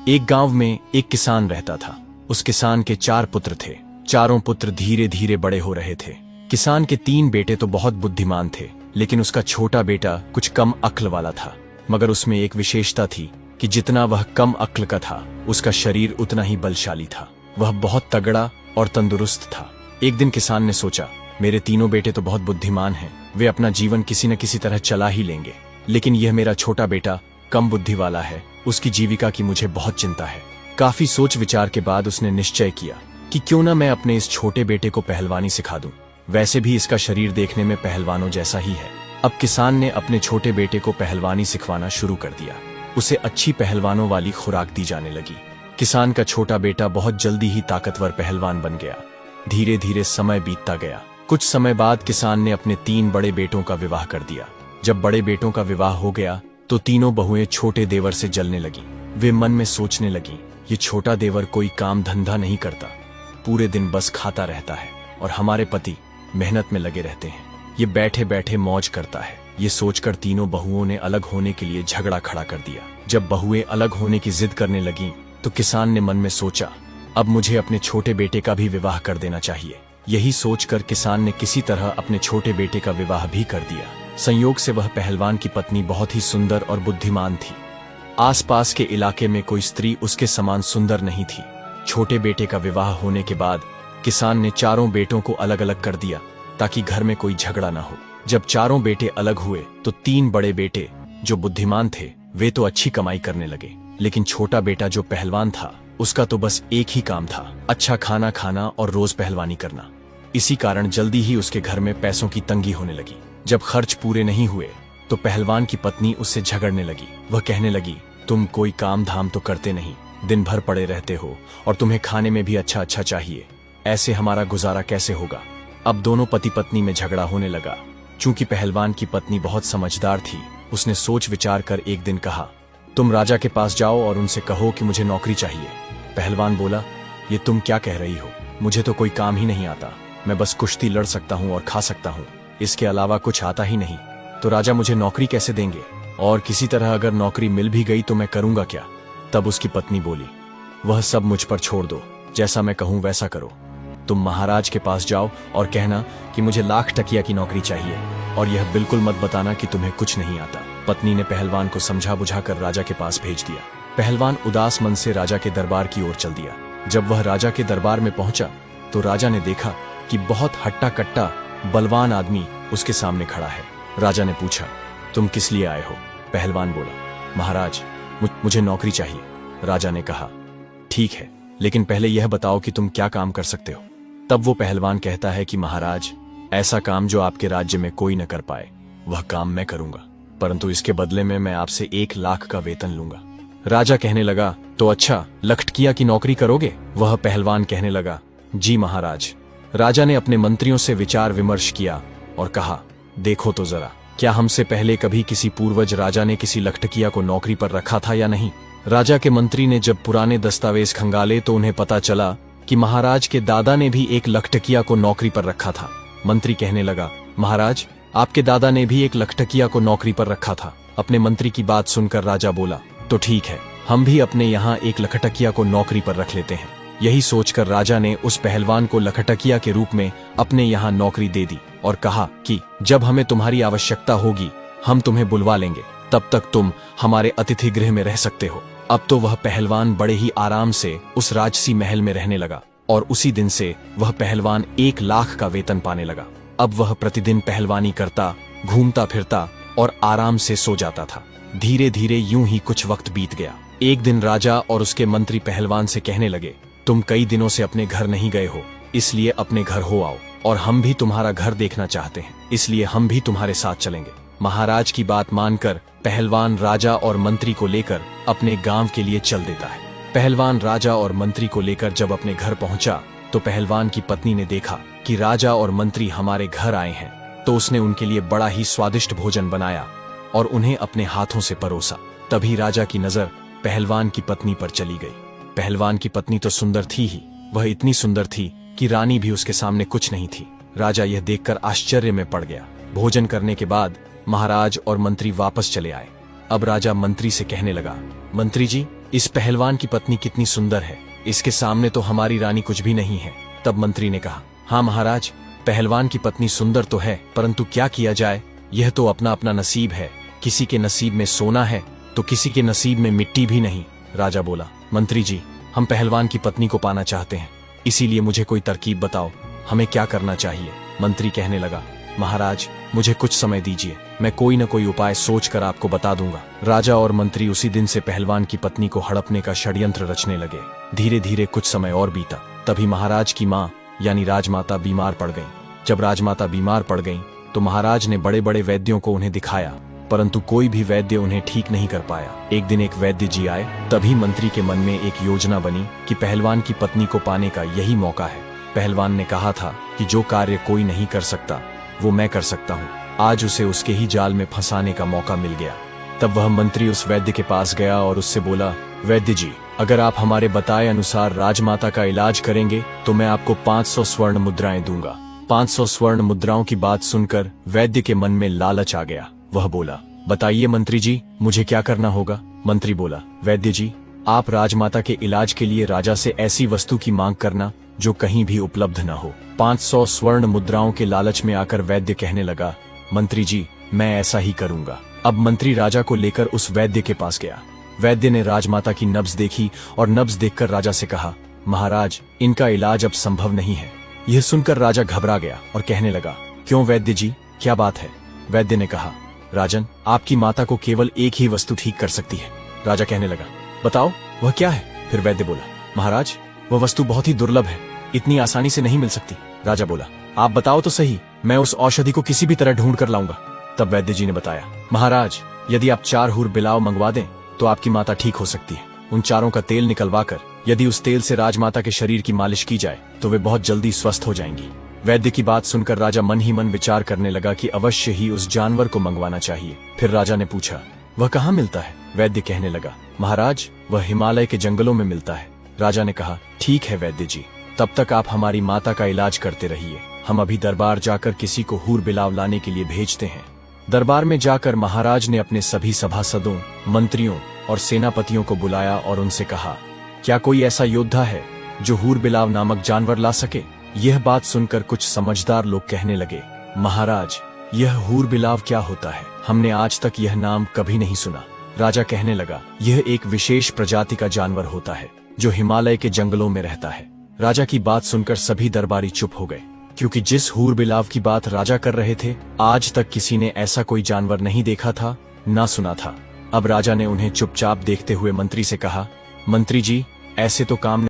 एक गांव में एक किसान रहता था। उस किसान के 4 पुत्र थे। चारों पुत्र धीरे धीरे बड़े हो रहे थे। किसान के 3 बेटे तो बहुत बुद्धिमान थे, लेकिन उसका छोटा बेटा कुछ कम अक्ल वाला था। मगर उसमें एक विशेषता थी कि जितना वह कम अक्ल का था, उसका शरीर उतना ही बलशाली था। वह बहुत तगड़ा और तंदुरुस्त था। एक दिन किसान ने सोचा, मेरे तीनों बेटे तो बहुत बुद्धिमान हैं, वे अपना जीवन किसी न किसी तरह चला ही लेंगे, लेकिन यह मेरा छोटा बेटा कम बुद्धि वाला है, उसकी जीविका की मुझे बहुत चिंता है। काफी सोच विचार के बाद उसने निश्चय किया कि क्यों न मैं अपने इस छोटे बेटे को पहलवानी सिखा दूं। वैसे भी इसका शरीर देखने में पहलवानों जैसा ही है। अब किसान ने अपने छोटे बेटे को पहलवानी सिखवाना शुरू कर दिया। उसे अच्छी पहलवानों वाली खुराक दी जाने लगी। किसान का छोटा बेटा बहुत जल्दी ही ताकतवर पहलवान बन गया। धीरे धीरे समय बीतता गया। कुछ समय बाद किसान ने अपने 3 बड़े बेटों का विवाह कर दिया। जब बड़े बेटों का विवाह हो गया तो तीनों बहुएं छोटे देवर से जलने लगी। वे मन में सोचने लगी, ये छोटा देवर कोई काम धंधा नहीं करता, पूरे दिन बस खाता रहता है, और हमारे पति मेहनत में लगे रहते हैं, ये बैठे बैठे मौज करता है। ये सोचकर तीनों बहुओं ने अलग होने के लिए झगड़ा खड़ा कर दिया। जब बहुएं अलग होने की जिद करने लगीं, तो किसान ने मन में सोचा, अब मुझे अपने छोटे बेटे का भी विवाह कर देना चाहिए। यही सोचकर किसान ने किसी तरह अपने छोटे बेटे का विवाह भी कर दिया। संयोग से वह पहलवान की पत्नी बहुत ही सुंदर और बुद्धिमान थी। आसपास के इलाके में कोई स्त्री उसके समान सुंदर नहीं थी। छोटे बेटे का विवाह होने के बाद किसान ने चारों बेटों को अलग अलग कर दिया ताकि घर में कोई झगड़ा ना हो। जब चारों बेटे अलग हुए तो 3 बड़े बेटे जो बुद्धिमान थे, वे तो अच्छी कमाई करने लगे, लेकिन छोटा बेटा जो पहलवान था, उसका तो बस एक ही काम था, अच्छा खाना खाना और रोज पहलवानी करना। इसी कारण जल्दी ही उसके घर में पैसों की तंगी होने लगी। जब खर्च पूरे नहीं हुए तो पहलवान की पत्नी उससे झगड़ने लगी। वह कहने लगी, तुम कोई काम धाम तो करते नहीं, दिन भर पड़े रहते हो, और तुम्हें खाने में भी अच्छा अच्छा चाहिए, ऐसे हमारा गुजारा कैसे होगा। अब दोनों पति पत्नी में झगड़ा होने लगा। चूंकि पहलवान की पत्नी बहुत समझदार थी, उसने सोच विचार कर एक दिन कहा, तुम राजा के पास जाओ और उनसे कहो कि मुझे नौकरी चाहिए। पहलवान बोला, ये तुम क्या कह रही हो, मुझे तो कोई काम ही नहीं आता, मैं बस कुश्ती लड़ सकता हूँ और खा सकता हूँ, इसके अलावा कुछ आता ही नहीं, तो राजा मुझे नौकरी कैसे देंगे, और किसी तरह अगर नौकरी मिल भी गई तो मैं करूंगा क्या। तब उसकी पत्नी बोली, वह सब मुझ पर छोड़ दो, जैसा मैं कहूँ वैसा करो। तुम महाराज के पास जाओ और कहना कि मुझे लाख टकिया की नौकरी चाहिए, और यह बिल्कुल मत बताना कि तुम्हें कुछ नहीं आता। पत्नी ने पहलवान को समझा बुझाकर राजा के पास भेज दिया। पहलवान उदास मन से राजा के दरबार की ओर चल दिया। जब वह राजा के दरबार में पहुंचा तो राजा ने देखा कि बहुत हट्टा कट्टा बलवान आदमी उसके सामने खड़ा है। राजा ने पूछा, तुम किस लिए आए हो। पहलवान बोला, महाराज मुझे नौकरी चाहिए। राजा ने कहा, ठीक है, लेकिन पहले यह बताओ कि तुम क्या काम कर सकते हो। तब वो पहलवान कहता है कि महाराज, ऐसा काम जो आपके राज्य में कोई न कर पाए, वह काम मैं करूंगा, परंतु इसके बदले में मैं आपसे 1 लाख का वेतन लूंगा। राजा कहने लगा, तो अच्छा, लखटकिया की नौकरी करोगे। वह पहलवान कहने लगा, जी महाराज। राजा ने अपने मंत्रियों से विचार विमर्श किया और कहा, देखो तो जरा, क्या हमसे पहले कभी किसी पूर्वज राजा ने किसी लखटकिया को नौकरी पर रखा था या नहीं। राजा के मंत्री ने जब पुराने दस्तावेज खंगाले तो उन्हें पता चला कि महाराज के दादा ने भी एक लखटकिया को नौकरी पर रखा था। मंत्री कहने लगा, महाराज, आपके दादा ने भी एक लखटकिया को नौकरी पर रखा था। अपने मंत्री की बात सुनकर राजा बोला, तो ठीक है, हम भी अपने यहाँ एक लखटकिया को नौकरी पर रख लेते हैं। यही सोचकर राजा ने उस पहलवान को लखटकिया के रूप में अपने यहाँ नौकरी दे दी और कहा कि जब हमें तुम्हारी आवश्यकता होगी हम तुम्हें बुलवा लेंगे, तब तक तुम हमारे अतिथि गृह में रह सकते हो। अब तो वह पहलवान बड़े ही आराम से उस राजसी महल में रहने लगा, और उसी दिन से वह पहलवान 1 लाख का वेतन पाने लगा। अब वह प्रतिदिन पहलवानी करता, घूमता फिरता और आराम से सो जाता था। धीरे धीरे यूं ही कुछ वक्त बीत गया। एक दिन राजा और उसके मंत्री पहलवान से कहने लगे, तुम कई दिनों से अपने घर नहीं गए हो, इसलिए अपने घर हो आओ, और हम भी तुम्हारा घर देखना चाहते हैं, इसलिए हम भी तुम्हारे साथ चलेंगे। महाराज की बात मानकर पहलवान राजा और मंत्री को लेकर अपने गांव के लिए चल देता है। पहलवान राजा और मंत्री को लेकर जब अपने घर पहुंचा तो पहलवान की पत्नी ने देखा कि राजा और मंत्री हमारे घर आए हैं, तो उसने उनके लिए बड़ा ही स्वादिष्ट भोजन बनाया और उन्हें अपने हाथों से परोसा। तभी राजा की नजर पहलवान की पत्नी पर चली गई। पहलवान की पत्नी तो सुंदर थी ही, वह इतनी सुंदर थी कि रानी भी उसके सामने कुछ नहीं थी। राजा यह देखकर आश्चर्य में पड़ गया। भोजन करने के बाद महाराज और मंत्री वापस चले आए। अब राजा मंत्री से कहने लगा, मंत्री जी, इस पहलवान की पत्नी कितनी सुंदर है, इसके सामने तो हमारी रानी कुछ भी नहीं है। तब मंत्री ने कहा, हाँ महाराज, पहलवान की पत्नी सुंदर तो है, परंतु क्या किया जाए, यह तो अपना अपना नसीब है। किसी के नसीब में सोना है तो किसी के नसीब में मिट्टी भी नहीं। राजा बोला, मंत्री जी, हम पहलवान की पत्नी को पाना चाहते हैं, इसीलिए मुझे कोई तरकीब बताओ, हमें क्या करना चाहिए। मंत्री कहने लगा, महाराज, मुझे कुछ समय दीजिए, मैं कोई न कोई उपाय सोचकर आपको बता दूंगा। राजा और मंत्री उसी दिन से पहलवान की पत्नी को हड़पने का षड्यंत्र रचने लगे। धीरे धीरे कुछ समय और बीता। तभी महाराज की माँ यानी राजमाता बीमार पड़ गई। जब राजमाता बीमार पड़ गई तो महाराज ने बड़े बड़े वैद्यों को उन्हें दिखाया, परंतु कोई भी वैद्य उन्हें ठीक नहीं कर पाया। एक दिन एक वैद्य जी आए। तभी मंत्री के मन में एक योजना बनी कि पहलवान की पत्नी को पाने का यही मौका है। पहलवान ने कहा था कि जो कार्य कोई नहीं कर सकता वो मैं कर सकता हूँ। आज उसे उसके ही जाल में फंसाने का मौका मिल गया। तब वह मंत्री उस वैद्य के पास गया और उससे बोला, वैद्य जी, अगर आप हमारे बताए अनुसार राजमाता का इलाज करेंगे तो मैं आपको 500 स्वर्ण मुद्राएं दूंगा। 500 स्वर्ण मुद्राओं की बात सुनकर वैद्य के मन में लालच आ गया। वह बोला, बताइए मंत्री जी, मुझे क्या करना होगा। मंत्री बोला, वैद्य जी, आप राजमाता के इलाज के लिए राजा से ऐसी वस्तु की मांग करना जो कहीं भी उपलब्ध न हो। 500 स्वर्ण मुद्राओं के लालच में आकर वैद्य कहने लगा, मंत्री जी, मैं ऐसा ही करूंगा। अब मंत्री राजा को लेकर उस वैद्य के पास गया। वैद्य ने राजमाता की नब्ज देखी और नब्ज देखकर राजा से कहा, महाराज, इनका इलाज अब संभव नहीं है। यह सुनकर राजा घबरा गया और कहने लगा, क्यों वैद्य जी, क्या बात है। वैद्य ने कहा, राजन, आपकी माता को केवल एक ही वस्तु ठीक कर सकती है। राजा कहने लगा, बताओ वह क्या है। फिर वैद्य बोला, महाराज, वह वस्तु बहुत ही दुर्लभ है, इतनी आसानी से नहीं मिल सकती। राजा बोला, आप बताओ तो सही, मैं उस औषधि को किसी भी तरह ढूंढ कर लाऊंगा। तब वैद्य जी ने बताया, महाराज, यदि आप 4 हूर बिलाव मंगवा दें तो आपकी माता ठीक हो सकती है। उन चारों का तेल निकलवाकर यदि उस तेल से राजमाता के शरीर की मालिश की जाए तो वे बहुत जल्दी स्वस्थ हो जाएंगी। वैद्य की बात सुनकर राजा मन ही मन विचार करने लगा कि अवश्य ही उस जानवर को मंगवाना चाहिए। फिर राजा ने पूछा, वह कहाँ मिलता है। वैद्य कहने लगा, महाराज, वह हिमालय के जंगलों में मिलता है। राजा ने कहा, ठीक है वैद्य जी, तब तक आप हमारी माता का इलाज करते रहिए, हम अभी दरबार जाकर किसी को हूर बिलाव लाने के लिए भेजते हैं। दरबार में जाकर महाराज ने अपने सभी सभासदों, मंत्रियों और सेनापतियों को बुलाया और उनसे कहा, क्या कोई ऐसा योद्धा है जो हूर बिलाव नामक जानवर ला सके। यह बात सुनकर कुछ समझदार लोग कहने लगे, महाराज, यह हूर बिलाव क्या होता है, हमने आज तक यह नाम कभी नहीं सुना। राजा कहने लगा, यह एक विशेष प्रजाति का जानवर होता है जो हिमालय के जंगलों में रहता है। राजा की बात सुनकर सभी दरबारी चुप हो गए, क्योंकि जिस हूर बिलाव की बात राजा कर रहे थे, आज तक किसी ने ऐसा कोई जानवर नहीं देखा था, ना सुना था। अब राजा ने उन्हें चुपचाप देखते हुए मंत्री से कहा, मंत्री जी, ऐसे तो काम